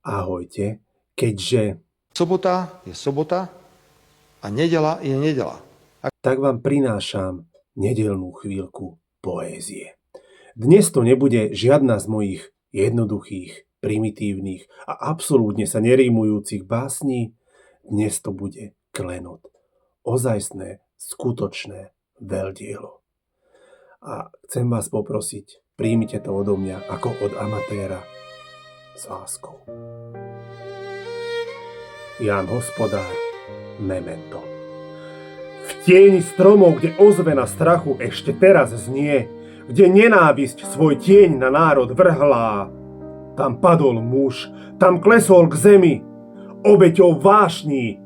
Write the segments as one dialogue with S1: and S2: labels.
S1: Ahojte, keďže
S2: Sobota je sobota a nedeľa je nedeľa.
S1: tak vám prinášam nedeľnú chvíľku poézie. Dnes to nebude žiadna z mojich jednoduchých, primitívnych a absolútne sa nerímujúcich básní. Dnes to bude klenot. Ozajstné, skutočné veľdielo. A chcem vás poprosiť, príjmite to odo mňa ako od amatéra s láskou. Ján Hospodár, Memento. V tieni stromov, kde ozvena strachu ešte teraz znie, kde nenávisť svoj tieň na národ vrhlá, tam padol muž, tam klesol k zemi, obeťou vášní,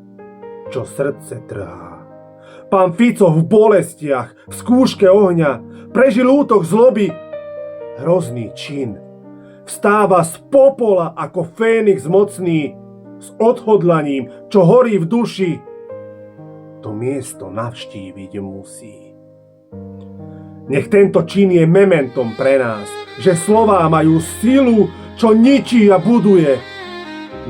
S1: čo srdce trhá. Pán Fico v bolestiach, v skúške ohňa, prežil útok zloby, hrozný čin. Vstáva z popola ako fénix mocný, s odhodlaním, čo horí v duši, to miesto navštíviť musí. Nech tento čin je mementom pre nás, že slová majú silu, čo ničí a buduje.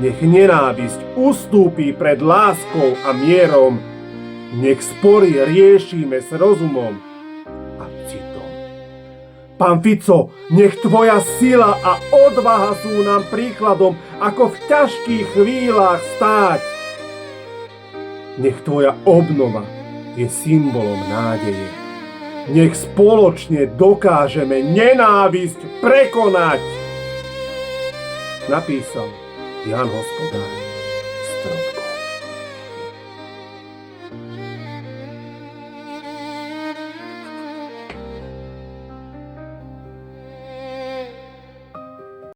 S1: Nech nenávisť ustúpi pred láskou a mierom, nech spory riešime s rozumom a citom. Pán Fico, nech tvoja sila a odvaha sú nám príkladom, ako v ťažkých chvíľach stáť. Nech tvoja obnova je symbolom nádeje. Nech spoločne dokážeme nenávisť prekonať. Napísal Ján Hospodár.